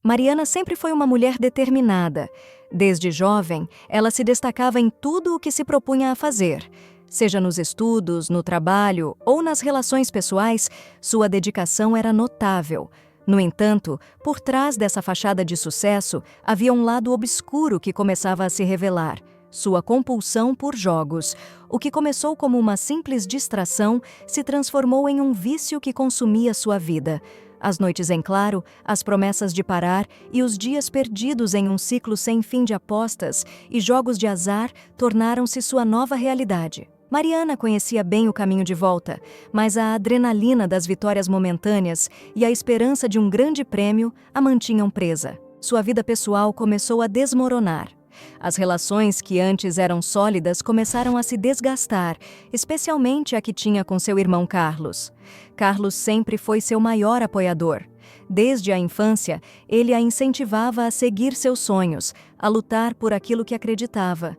Mariana sempre foi uma mulher determinada. Desde jovem, ela se destacava em tudo o que se propunha a fazer. Seja nos estudos, no trabalho ou nas relações pessoais, sua dedicação era notável. No entanto, por trás dessa fachada de sucesso, havia um lado obscuro que começava a se revelar: sua compulsão por jogos. O que começou como uma simples distração se transformou em um vício que consumia sua vida. As noites em claro, as promessas de parar e os dias perdidos em um ciclo sem fim de apostas e jogos de azar tornaram-se sua nova realidade. Mariana conhecia bem o caminho de volta, mas a adrenalina das vitórias momentâneas e a esperança de um grande prêmio a mantinham presa. Sua vida pessoal começou a desmoronar. As relações que antes eram sólidas começaram a se desgastar, especialmente a que tinha com seu irmão Carlos. Carlos sempre foi seu maior apoiador. Desde a infância, ele a incentivava a seguir seus sonhos, a lutar por aquilo que acreditava.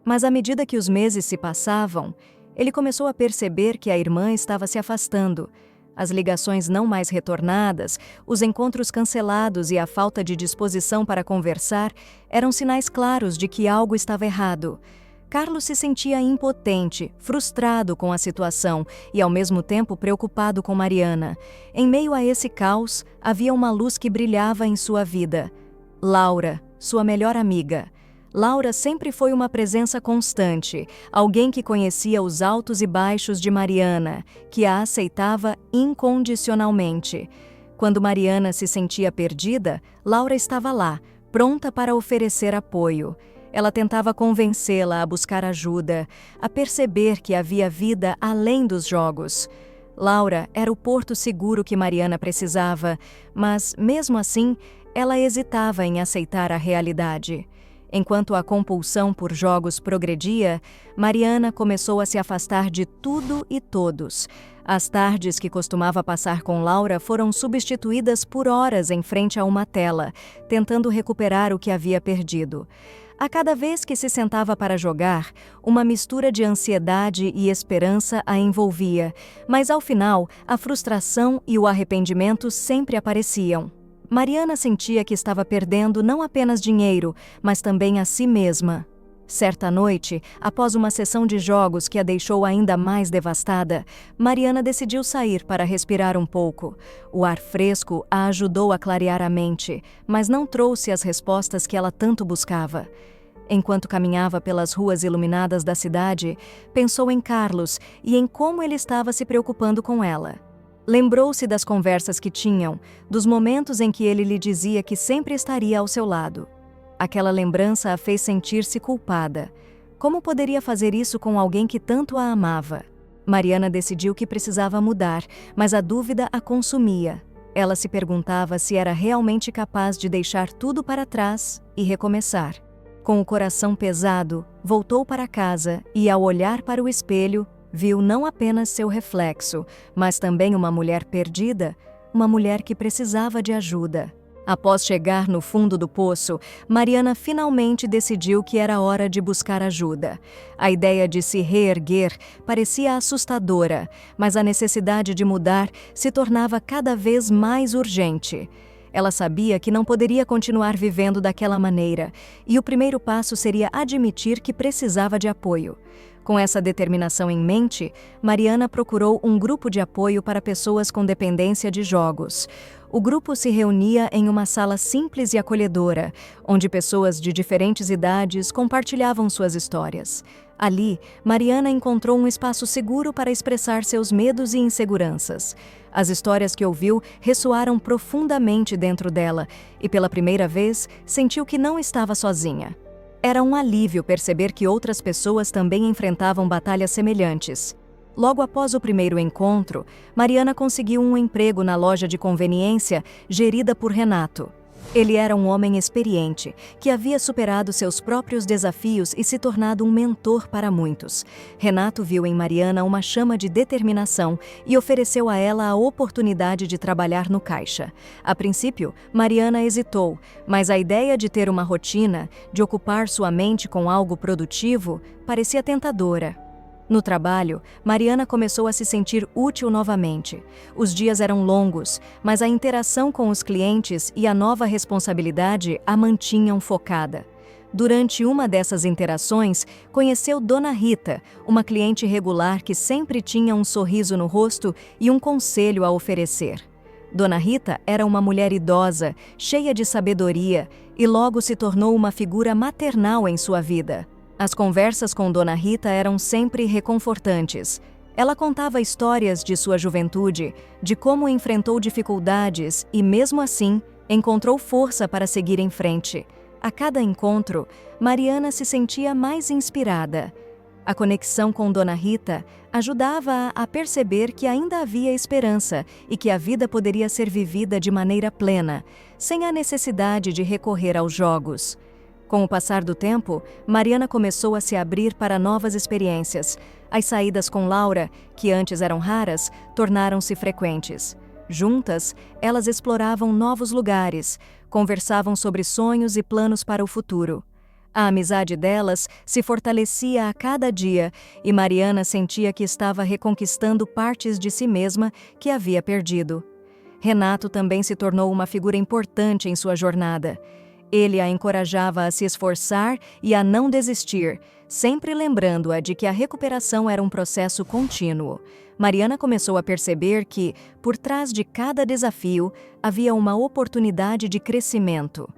Mas à medida que os meses se passavam, ele começou a perceber que a irmã estava se afastando. As ligações não mais retornadas, os encontros cancelados e a falta de disposição para conversar eram sinais claros de que algo estava errado. Carlos se sentia impotente, frustrado com a situação e ao mesmo tempo preocupado com Mariana. Em meio a esse caos, havia uma luz que brilhava em sua vida: Laura, sua melhor amiga. Laura sempre foi uma presença constante, alguém que conhecia os altos e baixos de Mariana, que a aceitava incondicionalmente. Quando Mariana se sentia perdida, Laura estava lá, pronta para oferecer apoio. Ela tentava convencê-la a buscar ajuda, a perceber que havia vida além dos jogos. Laura era o porto seguro que Mariana precisava, mas, mesmo assim, ela hesitava em aceitar a realidade. Enquanto a compulsão por jogos progredia, Mariana começou a se afastar de tudo e todos. As tardes que costumava passar com Laura foram substituídas por horas em frente a uma tela, tentando recuperar o que havia perdido. A cada vez que se sentava para jogar, uma mistura de ansiedade e esperança a envolvia, mas ao final, a frustração e o arrependimento sempre apareciam. Mariana sentia que estava perdendo não apenas dinheiro, mas também a si mesma. Certa noite, após uma sessão de jogos que a deixou ainda mais devastada, Mariana decidiu sair para respirar um pouco. O ar fresco a ajudou a clarear a mente, mas não trouxe as respostas que ela tanto buscava. Enquanto caminhava pelas ruas iluminadas da cidade, pensou em Carlos e em como ele estava se preocupando com ela. Lembrou-se das conversas que tinham, dos momentos em que ele lhe dizia que sempre estaria ao seu lado. Aquela lembrança a fez sentir-se culpada. Como poderia fazer isso com alguém que tanto a amava? Mariana decidiu que precisava mudar, mas a dúvida a consumia. Ela se perguntava se era realmente capaz de deixar tudo para trás e recomeçar. Com o coração pesado, voltou para casa e, ao olhar para o espelho, viu não apenas seu reflexo, mas também uma mulher perdida, uma mulher que precisava de ajuda. Após chegar no fundo do poço, Mariana finalmente decidiu que era hora de buscar ajuda. A ideia de se reerguer parecia assustadora, mas a necessidade de mudar se tornava cada vez mais urgente. Ela sabia que não poderia continuar vivendo daquela maneira, e o primeiro passo seria admitir que precisava de apoio. Com essa determinação em mente, Mariana procurou um grupo de apoio para pessoas com dependência de jogos. O grupo se reunia em uma sala simples e acolhedora, onde pessoas de diferentes idades compartilhavam suas histórias. Ali, Mariana encontrou um espaço seguro para expressar seus medos e inseguranças. As histórias que ouviu ressoaram profundamente dentro dela e, pela primeira vez, sentiu que não estava sozinha. Era um alívio perceber que outras pessoas também enfrentavam batalhas semelhantes. Logo após o primeiro encontro, Mariana conseguiu um emprego na loja de conveniência gerida por Renato. Ele era um homem experiente, que havia superado seus próprios desafios e se tornado um mentor para muitos. Renato viu em Mariana uma chama de determinação e ofereceu a ela a oportunidade de trabalhar no caixa. A princípio, Mariana hesitou, mas a ideia de ter uma rotina, de ocupar sua mente com algo produtivo, parecia tentadora. No trabalho, Mariana começou a se sentir útil novamente. Os dias eram longos, mas a interação com os clientes e a nova responsabilidade a mantinham focada. Durante uma dessas interações, conheceu Dona Rita, uma cliente regular que sempre tinha um sorriso no rosto e um conselho a oferecer. Dona Rita era uma mulher idosa, cheia de sabedoria, e logo se tornou uma figura maternal em sua vida. As conversas com Dona Rita eram sempre reconfortantes. Ela contava histórias de sua juventude, de como enfrentou dificuldades e, mesmo assim, encontrou força para seguir em frente. A cada encontro, Mariana se sentia mais inspirada. A conexão com Dona Rita ajudava-a a perceber que ainda havia esperança e que a vida poderia ser vivida de maneira plena, sem a necessidade de recorrer aos jogos. Com o passar do tempo, Mariana começou a se abrir para novas experiências. As saídas com Laura, que antes eram raras, tornaram-se frequentes. Juntas, elas exploravam novos lugares, conversavam sobre sonhos e planos para o futuro. A amizade delas se fortalecia a cada dia e Mariana sentia que estava reconquistando partes de si mesma que havia perdido. Renato também se tornou uma figura importante em sua jornada. Ele a encorajava a se esforçar e a não desistir, sempre lembrando-a de que a recuperação era um processo contínuo. Mariana começou a perceber que, por trás de cada desafio, havia uma oportunidade de crescimento.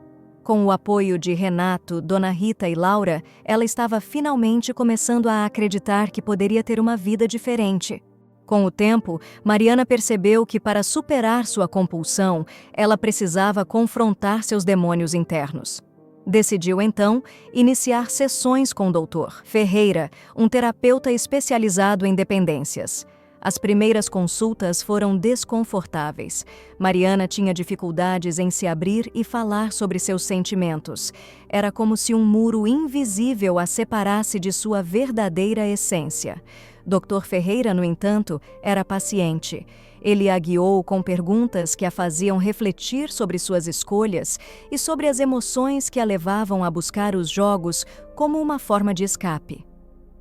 Com o apoio de Renato, Dona Rita e Laura, ela estava finalmente começando a acreditar que poderia ter uma vida diferente. Com o tempo, Mariana percebeu que para superar sua compulsão, ela precisava confrontar seus demônios internos. Decidiu, então, iniciar sessões com o Dr. Ferreira, um terapeuta especializado em dependências. As primeiras consultas foram desconfortáveis. Mariana tinha dificuldades em se abrir e falar sobre seus sentimentos. Era como se um muro invisível a separasse de sua verdadeira essência. Dr. Ferreira, no entanto, era paciente. Ele a guiou com perguntas que a faziam refletir sobre suas escolhas e sobre as emoções que a levavam a buscar os jogos como uma forma de escape.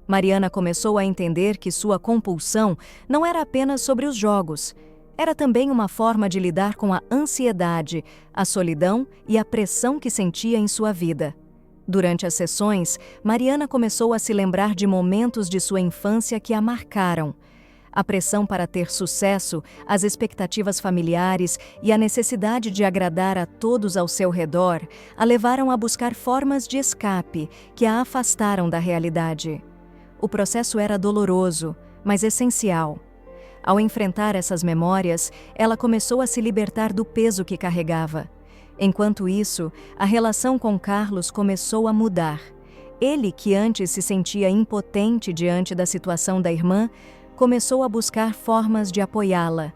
Mariana começou a entender que sua compulsão não era apenas sobre os jogos. Era também uma forma de lidar com a ansiedade, a solidão e a pressão que sentia em sua vida. Durante as sessões, Mariana começou a se lembrar de momentos de sua infância que a marcaram. A pressão para ter sucesso, as expectativas familiares e a necessidade de agradar a todos ao seu redor a levaram a buscar formas de escape que a afastaram da realidade. O processo era doloroso, mas essencial. Ao enfrentar essas memórias, ela começou a se libertar do peso que carregava. Enquanto isso, a relação com Carlos começou a mudar. Ele, que antes se sentia impotente diante da situação da irmã, começou a buscar formas de apoiá-la.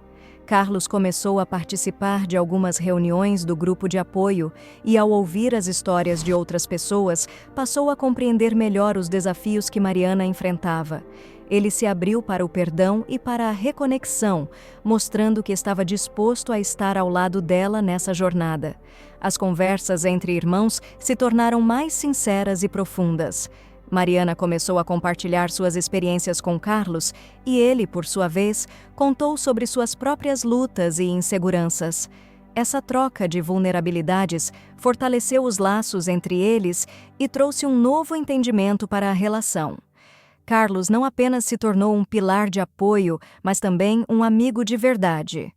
Carlos começou a participar de algumas reuniões do grupo de apoio e, ao ouvir as histórias de outras pessoas, passou a compreender melhor os desafios que Mariana enfrentava. Ele se abriu para o perdão e para a reconexão, mostrando que estava disposto a estar ao lado dela nessa jornada. As conversas entre irmãos se tornaram mais sinceras e profundas. Mariana começou a compartilhar suas experiências com Carlos e ele, por sua vez, contou sobre suas próprias lutas e inseguranças. Essa troca de vulnerabilidades fortaleceu os laços entre eles e trouxe um novo entendimento para a relação. Carlos não apenas se tornou um pilar de apoio, mas também um amigo de verdade.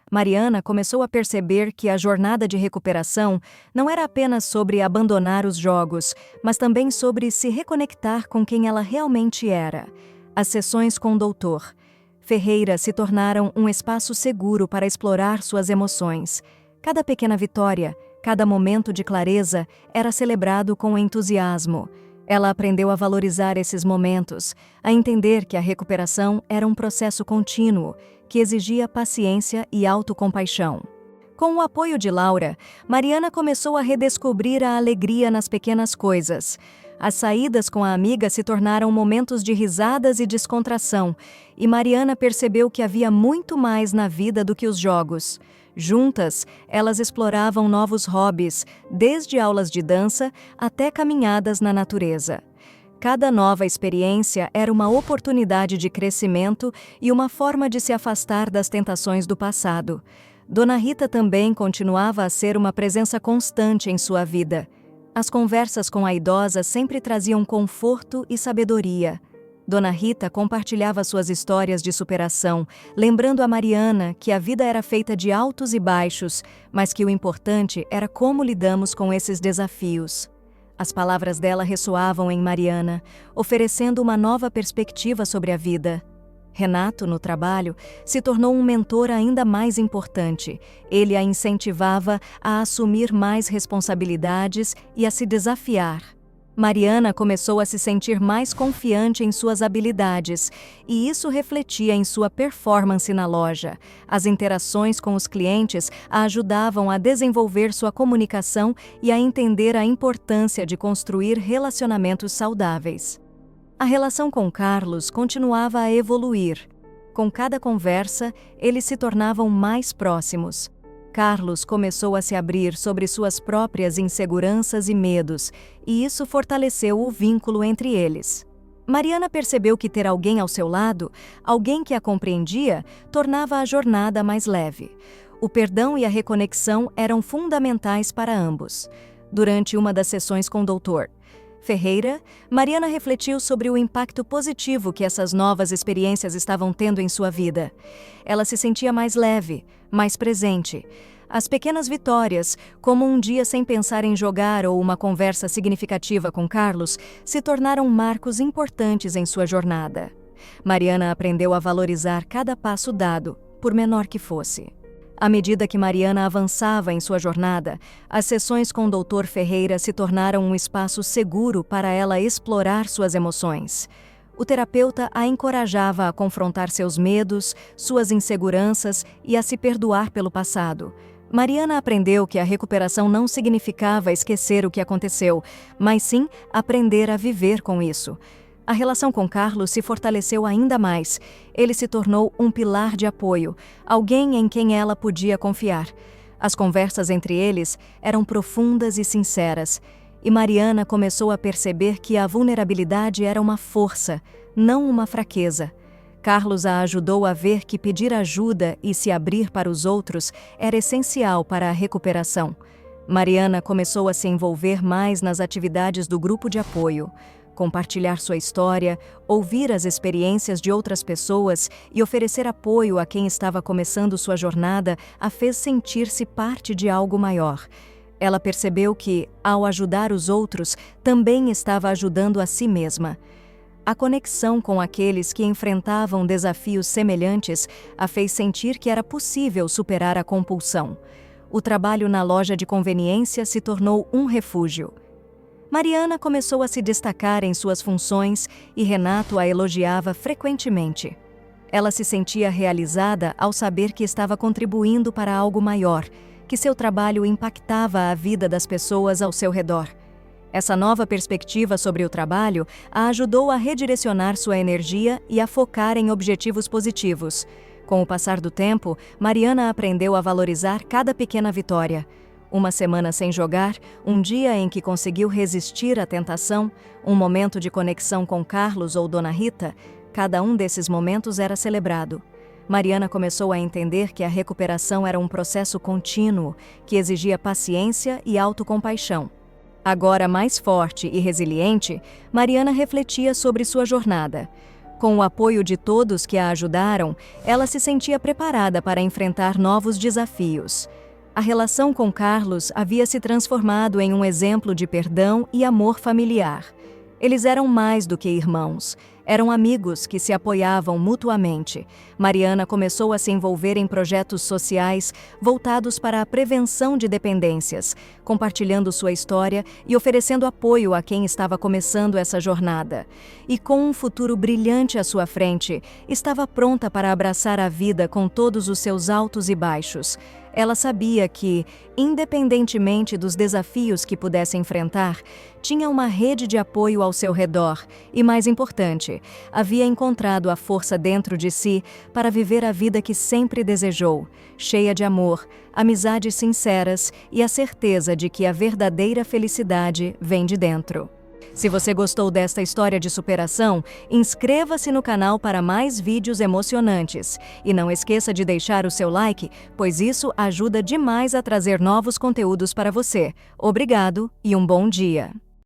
Mariana começou a perceber que a jornada de recuperação não era apenas sobre abandonar os jogos, mas também sobre se reconectar com quem ela realmente era. As sessões com o Dr. Ferreira se tornaram um espaço seguro para explorar suas emoções. Cada pequena vitória, cada momento de clareza era celebrado com entusiasmo. Ela aprendeu a valorizar esses momentos, a entender que a recuperação era um processo contínuo, que exigia paciência e autocompaixão. Com o apoio de Laura, Mariana começou a redescobrir a alegria nas pequenas coisas. As saídas com a amiga se tornaram momentos de risadas e descontração, e Mariana percebeu que havia muito mais na vida do que os jogos. Juntas, elas exploravam novos hobbies, desde aulas de dança até caminhadas na natureza. Cada nova experiência era uma oportunidade de crescimento e uma forma de se afastar das tentações do passado. Dona Rita também continuava a ser uma presença constante em sua vida. As conversas com a idosa sempre traziam conforto e sabedoria. Dona Rita compartilhava suas histórias de superação, lembrando a Mariana que a vida era feita de altos e baixos, mas que o importante era como lidamos com esses desafios. As palavras dela ressoavam em Mariana, oferecendo uma nova perspectiva sobre a vida. Renato, no trabalho, se tornou um mentor ainda mais importante. Ele a incentivava a assumir mais responsabilidades e a se desafiar. Mariana começou a se sentir mais confiante em suas habilidades, e isso refletia em sua performance na loja. As interações com os clientes a ajudavam a desenvolver sua comunicação e a entender a importância de construir relacionamentos saudáveis. A relação com Carlos continuava a evoluir. Com cada conversa, eles se tornavam mais próximos. Carlos começou a se abrir sobre suas próprias inseguranças e medos, e isso fortaleceu o vínculo entre eles. Mariana percebeu que ter alguém ao seu lado, alguém que a compreendia, tornava a jornada mais leve. O perdão e a reconexão eram fundamentais para ambos. Durante uma das sessões com o Dr. Ferreira, Mariana refletiu sobre o impacto positivo que essas novas experiências estavam tendo em sua vida. Ela se sentia mais leve, mais presente. As pequenas vitórias, como um dia sem pensar em jogar ou uma conversa significativa com Carlos, se tornaram marcos importantes em sua jornada. Mariana aprendeu a valorizar cada passo dado, por menor que fosse. À medida que Mariana avançava em sua jornada, as sessões com o Dr. Ferreira se tornaram um espaço seguro para ela explorar suas emoções. O terapeuta a encorajava a confrontar seus medos, suas inseguranças e a se perdoar pelo passado. Mariana aprendeu que a recuperação não significava esquecer o que aconteceu, mas sim aprender a viver com isso. A relação com Carlos se fortaleceu ainda mais. Ele se tornou um pilar de apoio, alguém em quem ela podia confiar. As conversas entre eles eram profundas e sinceras, e Mariana começou a perceber que a vulnerabilidade era uma força, não uma fraqueza. Carlos a ajudou a ver que pedir ajuda e se abrir para os outros era essencial para a recuperação. Mariana começou a se envolver mais nas atividades do grupo de apoio. Compartilhar sua história, ouvir as experiências de outras pessoas e oferecer apoio a quem estava começando sua jornada a fez sentir-se parte de algo maior. Ela percebeu que, ao ajudar os outros, também estava ajudando a si mesma. A conexão com aqueles que enfrentavam desafios semelhantes a fez sentir que era possível superar a compulsão. O trabalho na loja de conveniência se tornou um refúgio. Mariana começou a se destacar em suas funções e Renato a elogiava frequentemente. Ela se sentia realizada ao saber que estava contribuindo para algo maior, que seu trabalho impactava a vida das pessoas ao seu redor. Essa nova perspectiva sobre o trabalho a ajudou a redirecionar sua energia e a focar em objetivos positivos. Com o passar do tempo, Mariana aprendeu a valorizar cada pequena vitória. Uma semana sem jogar, um dia em que conseguiu resistir à tentação, um momento de conexão com Carlos ou Dona Rita, cada um desses momentos era celebrado. Mariana começou a entender que a recuperação era um processo contínuo, que exigia paciência e autocompaixão. Agora mais forte e resiliente, Mariana refletia sobre sua jornada. Com o apoio de todos que a ajudaram, ela se sentia preparada para enfrentar novos desafios. A relação com Carlos havia se transformado em um exemplo de perdão e amor familiar. Eles eram mais do que irmãos. Eram amigos que se apoiavam mutuamente. Mariana começou a se envolver em projetos sociais voltados para a prevenção de dependências, compartilhando sua história e oferecendo apoio a quem estava começando essa jornada. E com um futuro brilhante à sua frente, estava pronta para abraçar a vida com todos os seus altos e baixos. Ela sabia que, independentemente dos desafios que pudesse enfrentar, tinha uma rede de apoio ao seu redor e, mais importante, havia encontrado a força dentro de si para viver a vida que sempre desejou, cheia de amor, amizades sinceras e a certeza de que a verdadeira felicidade vem de dentro. Se você gostou desta história de superação, inscreva-se no canal para mais vídeos emocionantes. E não esqueça de deixar o seu like, pois isso ajuda demais a trazer novos conteúdos para você. Obrigado e um bom dia!